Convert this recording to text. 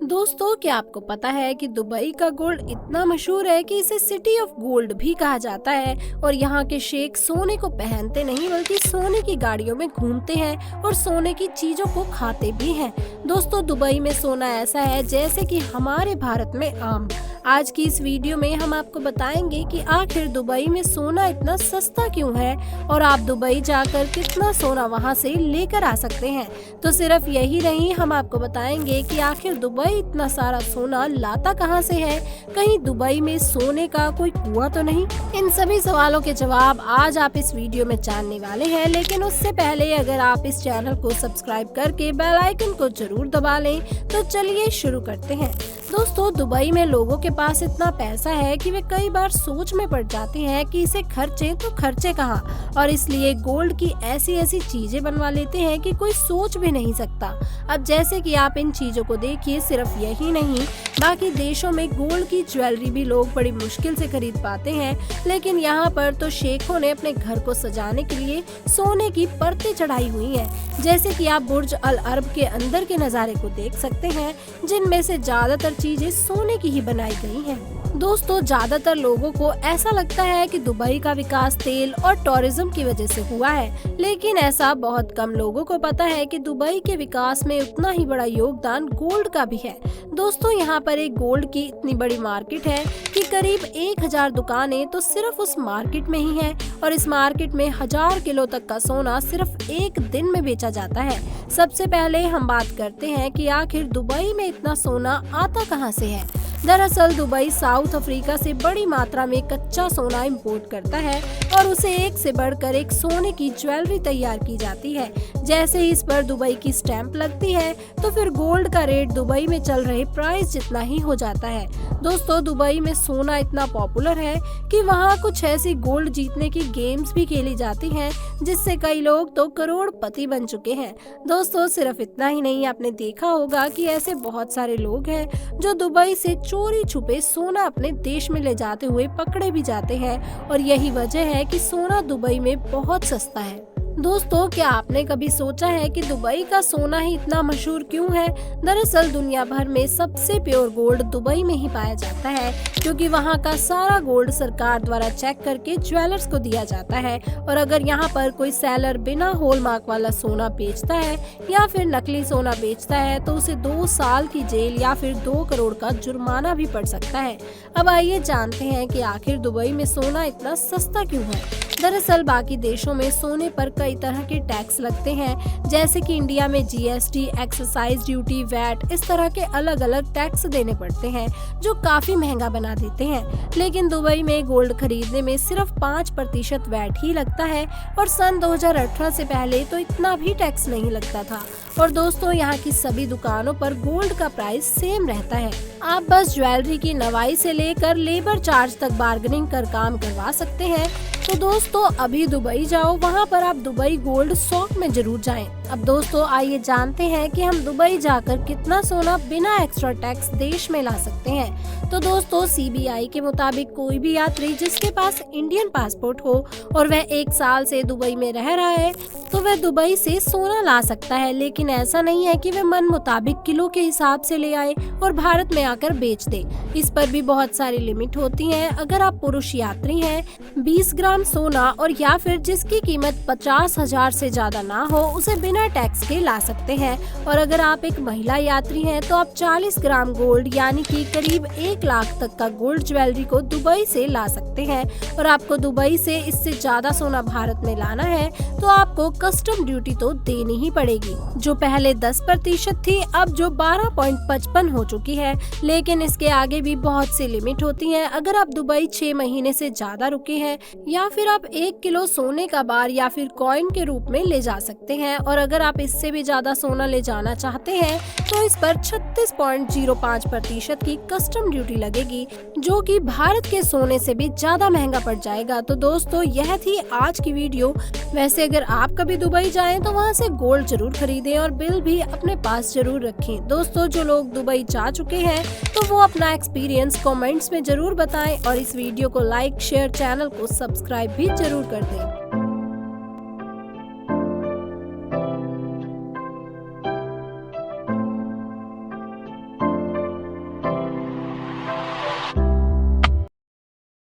दोस्तों, क्या आपको पता है कि दुबई का गोल्ड इतना मशहूर है कि इसे सिटी ऑफ गोल्ड भी कहा जाता है। और यहाँ के शेख सोने को पहनते नहीं बल्कि सोने की गाड़ियों में घूमते हैं और सोने की चीजों को खाते भी हैं। दोस्तों, दुबई में सोना ऐसा है जैसे कि हमारे भारत में आम। आज की इस वीडियो में हम आपको बताएंगे कि आखिर दुबई में सोना इतना सस्ता क्यों है और आप दुबई जाकर कितना सोना वहां से लेकर आ सकते हैं। तो सिर्फ यही नहीं, हम आपको बताएंगे कि आखिर दुबई इतना सारा सोना लाता कहां से है। कहीं दुबई में सोने का कोई कुआं तो नहीं। इन सभी सवालों के जवाब आज आप इस वीडियो में जानने वाले हैं, लेकिन उससे पहले अगर आप इस चैनल को सब्सक्राइब करके बेल आइकन को जरूर दबा लें। तो चलिए शुरू करते हैं। दोस्तों, दुबई में लोगों के पास इतना पैसा है कि वे कई बार सोच में पड़ जाते हैं कि इसे खर्चे तो खर्चे कहाँ, और इसलिए गोल्ड की ऐसी ऐसी चीजें बनवा लेते हैं कि कोई सोच भी नहीं सकता। अब जैसे कि आप इन चीजों को देखिए, सिर्फ यही नहीं, बाकी देशों में गोल्ड की ज्वेलरी भी लोग बड़ी मुश्किल से खरीद पाते हैं, लेकिन यहाँ पर तो शेखों ने अपने घर को सजाने के लिए सोने की परतें चढ़ाई हुई है। जैसे कि आप बुर्ज अल अरब के अंदर के नजारे को देख सकते हैं, जिनमें से ज्यादातर चीजें सोने की ही बनाई गई हैं। दोस्तों, ज्यादातर लोगों को ऐसा लगता है कि दुबई का विकास तेल और टूरिज्म की वजह से हुआ है, लेकिन ऐसा बहुत कम लोगों को पता है कि दुबई के विकास में उतना ही बड़ा योगदान गोल्ड का भी है। दोस्तों, यहाँ पर एक गोल्ड की इतनी बड़ी मार्केट है कि करीब 1000 दुकानें तो सिर्फ उस मार्केट में ही है, और इस मार्केट में 1000 किलो तक का सोना सिर्फ एक दिन में बेचा जाता है। सबसे पहले हम बात करते हैं कि आखिर दुबई में इतना सोना आता कहां से है। दरअसल दुबई साउथ अफ्रीका से बड़ी मात्रा में कच्चा सोना इंपोर्ट करता है और उसे एक से बढ़कर एक सोने की ज्वेलरी तैयार की जाती है। जैसे ही इस पर दुबई की स्टैंप लगती है तो फिर गोल्ड का रेट दुबई में चल रहे प्राइस जितना ही हो जाता है। दोस्तों, दुबई में सोना इतना पॉपुलर है कि वहाँ कुछ ऐसी गोल्ड जीतने की गेम्स भी खेली जाती हैं, जिससे कई लोग तो करोड़पति बन चुके हैं। दोस्तों, सिर्फ इतना ही नहीं, आपने देखा होगा कि ऐसे बहुत सारे लोग हैं जो दुबई से चोरी छुपे सोना अपने देश में ले जाते हुए पकड़े भी जाते हैं, और यही वजह है कि सोना दुबई में बहुत सस्ता है। दोस्तों, क्या आपने कभी सोचा है कि दुबई का सोना ही इतना मशहूर क्यों है? दरअसल दुनिया भर में सबसे प्योर गोल्ड दुबई में ही पाया जाता है, क्योंकि वहाँ का सारा गोल्ड सरकार द्वारा चेक करके ज्वेलर्स को दिया जाता है। और अगर यहाँ पर कोई सेलर बिना हॉलमार्क वाला सोना बेचता है या फिर नकली सोना बेचता है तो उसे 2 साल की जेल या फिर 2 करोड़ का जुर्माना भी पड़ सकता है। अब आइए जानते हैं कि आखिर दुबई में सोना इतना सस्ता क्यों है। दरअसल बाकी देशों में सोने पर कई तरह के टैक्स लगते हैं, जैसे कि इंडिया में जीएसटी, एक्साइज ड्यूटी, वैट, इस तरह के अलग अलग टैक्स देने पड़ते हैं जो काफी महंगा बना देते हैं। लेकिन दुबई में गोल्ड खरीदने में सिर्फ 5% वैट ही लगता है, और सन 2018 से पहले तो इतना भी टैक्स नहीं लगता था। और दोस्तों, यहाँ की सभी दुकानों पर गोल्ड का प्राइस सेम रहता है। आप बस ज्वेलरी की नवाई से लेकर लेबर चार्ज तक बार्गेनिंग कर काम करवा सकते हैं। तो दोस्तों, अभी दुबई जाओ, वहाँ पर आप दुबई गोल्ड शॉप में जरूर जाएं। अब दोस्तों, आइए जानते हैं कि हम दुबई जाकर कितना सोना बिना एक्स्ट्रा टैक्स देश में ला सकते हैं। तो दोस्तों, सीबीआई के मुताबिक कोई भी यात्री जिसके पास इंडियन पासपोर्ट हो और वह 1 साल से दुबई में रह रहा है तो वह दुबई से सोना ला सकता है, लेकिन ऐसा नहीं है कि वह मन मुताबिक किलो के हिसाब से ले आए और भारत में आकर बेच दे। इस पर भी बहुत सारी लिमिट होती हैं। अगर आप पुरुष यात्री हैं, 20 ग्राम सोना और या फिर जिसकी कीमत 50,000 से ज्यादा ना हो, उसे बिना टैक्स के ला सकते हैं। और अगर आप एक महिला यात्री हैं तो आप 40 ग्राम गोल्ड यानी कि करीब 1 लाख तक का गोल्ड ज्वेलरी को दुबई से ला सकते हैं। और आपको दुबई से इससे ज्यादा सोना भारत में लाना है तो आपको कस्टम ड्यूटी तो देनी ही पड़ेगी, जो पहले 10% थी, अब जो 12.55 हो चुकी है। लेकिन इसके आगे भी बहुत सी लिमिट होती है। अगर आप दुबई 6 महीने से ज्यादा रुके हैं या फिर आप 1 किलो सोने का बार या फिर कॉइन के रूप में ले जा सकते हैं। और अगर आप इससे भी ज्यादा सोना ले जाना चाहते हैं तो इस पर 36.05% की कस्टम ड्यूटी लगेगी, जो कि भारत के सोने से भी ज्यादा महंगा पड़ जाएगा। तो दोस्तों, यह थी आज की वीडियो। वैसे अगर आप कभी दुबई जाएं तो वहां से गोल्ड जरूर खरीदें और बिल भी अपने पास जरूर रखें। दोस्तों, जो लोग दुबई जा चुके हैं तो वो अपना एक्सपीरियंस कमेंट्स में जरूर बताएं, और इस वीडियो को लाइक, शेयर, चैनल को सब्सक्राइब भी जरूर कर दें।